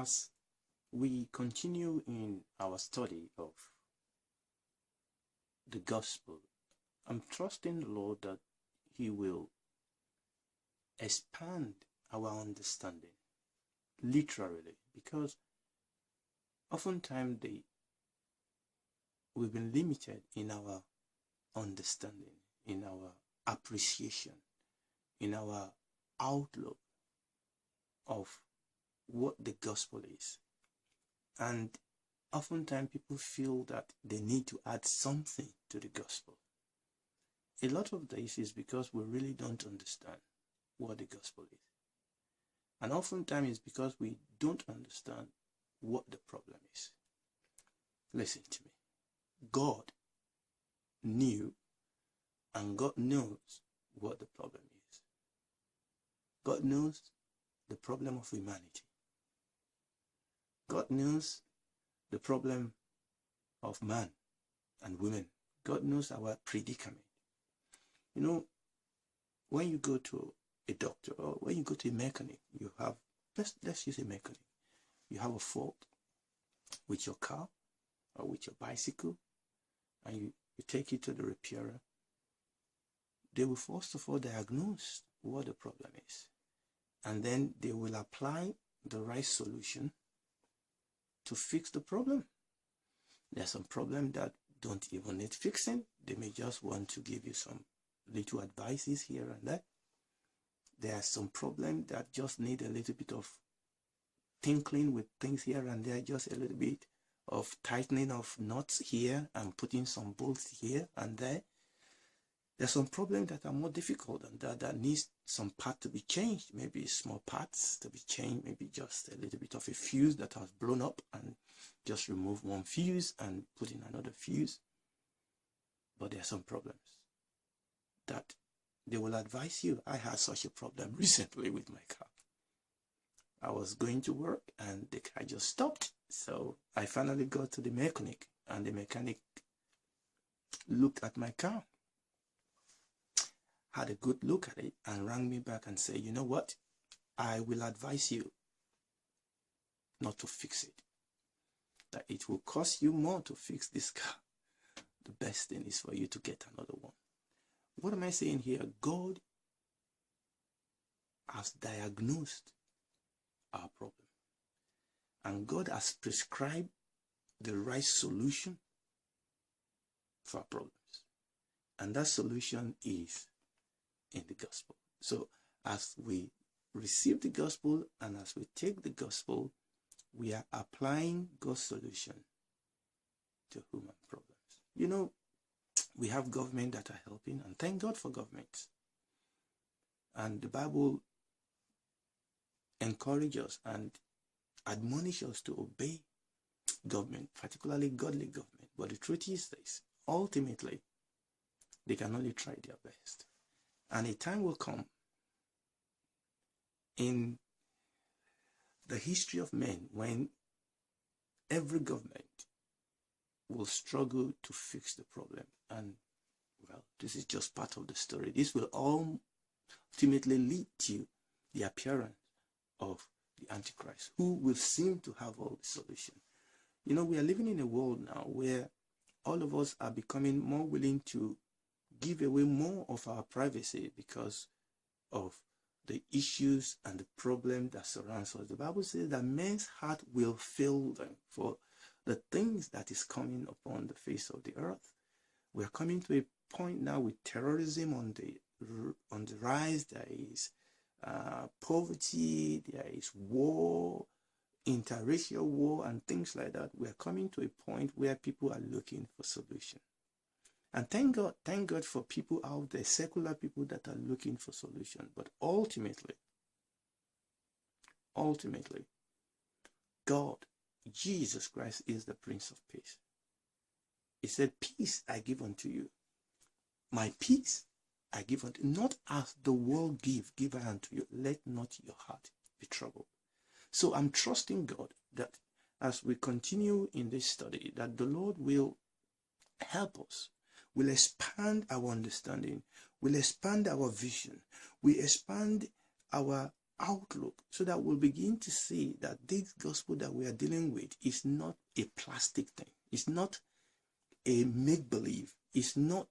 as we continue in our study of the gospel, I'm trusting the Lord that He will expand our understanding, literally, because oftentimes we've been limited in our understanding, in our appreciation, in our outlook of what the gospel is. And oftentimes people feel that they need to add something to the gospel. A lot of this is because we really don't understand what the gospel is. And oftentimes it's because we don't understand what the problem is. Listen to me. God knew and God knows what the problem is. God knows the problem of humanity. God knows the problem of man and women. God knows our predicament. You know, when you go to a doctor or when you go to a mechanic, you have, let's use a mechanic. You have a fault with your car or with your bicycle, and you take it to the repairer. They will first of all diagnose what the problem is, and then they will apply the right solution to fix the problem. There's some problem that don't even need fixing. They may just want to give you some little advices here and there. There are some problems that just need a little bit of tinkling with things here and there, just a little bit of tightening of knots here and putting some bolts here and there. There's some problems that are more difficult than that needs some part to be changed, maybe small parts to be changed, maybe just a little bit of a fuse that has blown up and just remove one fuse and put in another fuse. But there are some problems that they will advise you. I had such a problem recently with my car. I was going to work and the car just stopped. So I finally got to the mechanic, and the mechanic looked at my car, had a good look at it, and rang me back and said, you know what? I will advise you not to fix it. That it will cost you more to fix this car. The best thing is for you to get another one. What am I saying here? God has diagnosed our problem. And God has prescribed the right solution for our problems. And that solution is in the gospel. So as we receive the gospel and as we take the gospel, we are applying God's solution to human problems. You know, we have government that are helping, and thank God for governments. And the Bible encourages us and admonishes us to obey government, particularly godly government. But the truth is this, ultimately, they can only try their best. And a time will come in the history of men when every government will struggle to fix the problem. And, well, this is just part of the story. This will ultimately lead to the appearance of the Antichrist, who will seem to have all the solution. You know, we are living in a world now where all of us are becoming more willing to give away more of our privacy because of the issues and the problem that surrounds us. The Bible says that men's heart will fail them for the things that is coming upon the face of the earth. We are coming to a point now with terrorism on the rise. There is poverty, there is war, interracial war, and things like that. We are coming to a point where people are looking for solution. And thank God for people out there, secular people that are looking for solution. But ultimately, God, Jesus Christ, is the Prince of Peace. He said, peace I give unto you. My peace I give unto you. Not as the world give I unto you. Let not your heart be troubled. So I'm trusting God that as we continue in this study, that the Lord will help us, will expand our understanding, will expand our vision, will expand our outlook so that we'll begin to see that this gospel that we are dealing with is not a plastic thing. It's not a make-believe. It's not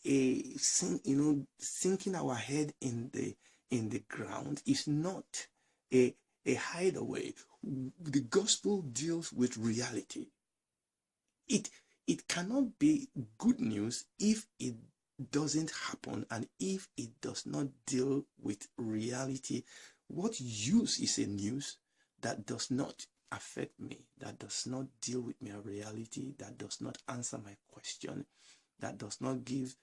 a sinking our head in the ground. It's not a hideaway. The gospel deals with reality. It cannot be good news if it doesn't happen and if it does not deal with reality. What use is a news that does not affect me, that does not deal with my reality, that does not answer my question, that does not give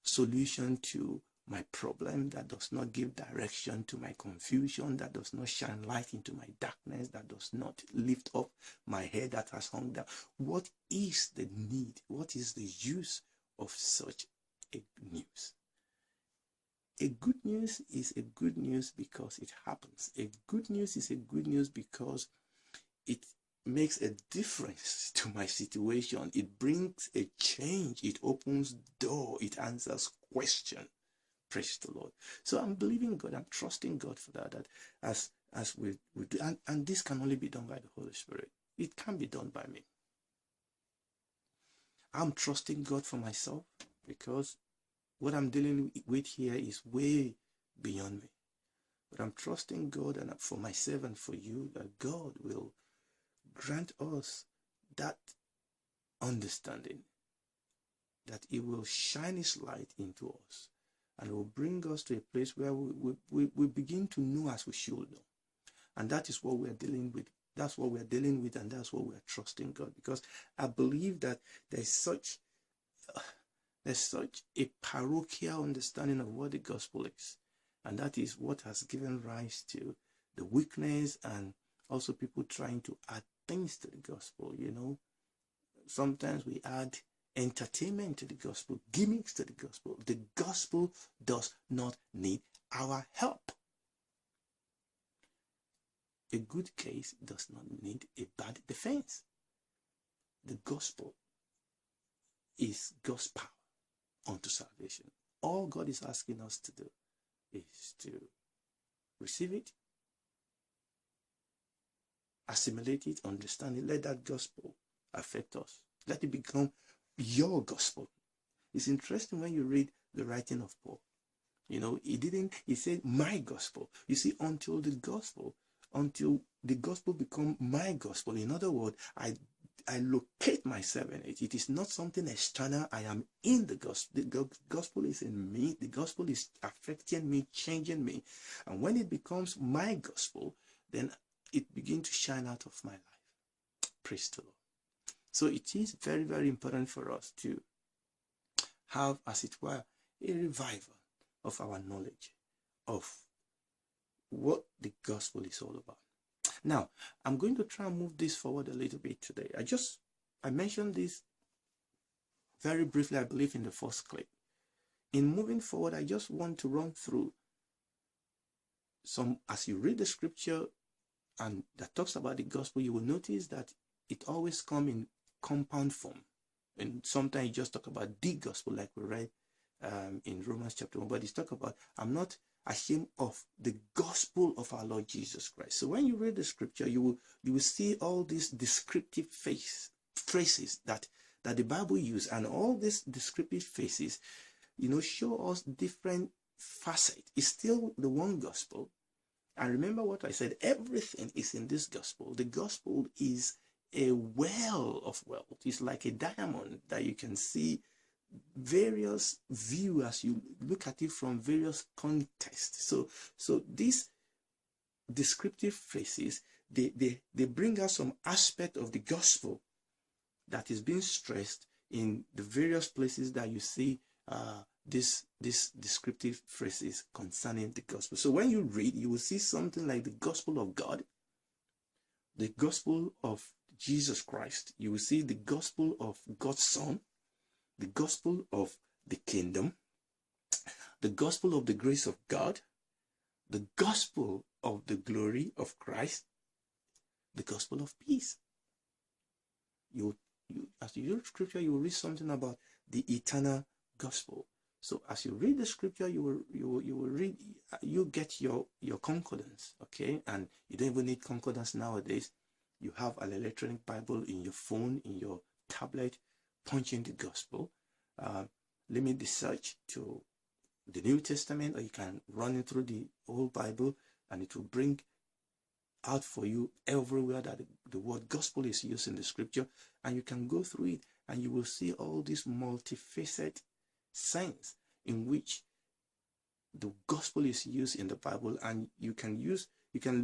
solution to my problem, that does not give direction to my confusion, that does not shine light into my darkness, that does not lift up my head that has hung down? What is the need? What is the use of such a news? A good news is a good news because it happens. A good news is a good news because it makes a difference to my situation. It brings a change. It opens door. It answers question. Praise the Lord. So I'm believing God. I'm trusting God for that as we do. And this can only be done by the Holy Spirit. It can't be done by me. I'm trusting God for myself because what I'm dealing with here is way beyond me. But I'm trusting God and for myself and for you that God will grant us that understanding, that He will shine His light into us and will bring us to a place where we begin to know as we should know. And that is what we're dealing with. That's what we're dealing with, and that's what we're trusting God, because I believe that there's such a parochial understanding of what the gospel is, and that is what has given rise to the weakness and also people trying to add things to the gospel. Sometimes we add entertainment to the gospel, gimmicks to the gospel. The gospel does not need our help. A good case does not need a bad defense. The gospel is God's power unto salvation. All God is asking us to do is to receive it, assimilate it, understand it. Let that gospel affect us. Let it become your gospel. It's interesting when you read the writing of Paul. He said my gospel. You see, until the gospel become my gospel. In other words, I locate myself in it. It is not something external. I am in the gospel. The gospel is in me. The gospel is affecting me, changing me. And when it becomes my gospel, then it begins to shine out of my life. Praise the Lord. So it is very, very important for us to have, as it were, a revival of our knowledge of what the gospel is all about. Now, I'm going to try and move this forward a little bit today. I mentioned this very briefly, I believe, in the first clip. In moving forward, I just want to run through some, as you read the scripture and that talks about the gospel, you will notice that it always comes in compound form. And sometimes you just talk about the gospel, like we read in Romans chapter 1, but it's talk about, I'm not ashamed of the gospel of our Lord Jesus Christ. So when you read the scripture, you will see all these descriptive phrases that the Bible uses, and all these descriptive phrases, show us different facets. It's still the one gospel. And remember what I said, everything is in this gospel. The gospel is a well of wealth. It's like a diamond that you can see various views as you look at it from various contexts. So these descriptive phrases, they bring us some aspect of the gospel that is being stressed in the various places that you see this descriptive phrases concerning the gospel. So when you read, you will see something like the gospel of God, the gospel of Jesus Christ. You will see the gospel of God's Son, the gospel of the kingdom, the gospel of the grace of God, the gospel of the glory of Christ, the gospel of peace. As you read scripture, you will read something about the eternal gospel. So as you read the scripture, you get your concordance, okay? And you don't even need concordance nowadays. You have an electronic Bible in your phone, in your tablet, punch in the gospel, limit the search to the New Testament, or you can run it through the old Bible, and it will bring out for you everywhere that the word gospel is used in the scripture, and you can go through it, and you will see all these multifaceted sense in which the gospel is used in the Bible, and you can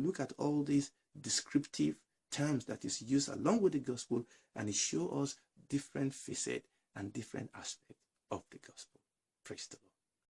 look at all these descriptive terms that is used along with the gospel, and it shows us different facets and different aspects of the gospel. Praise the Lord.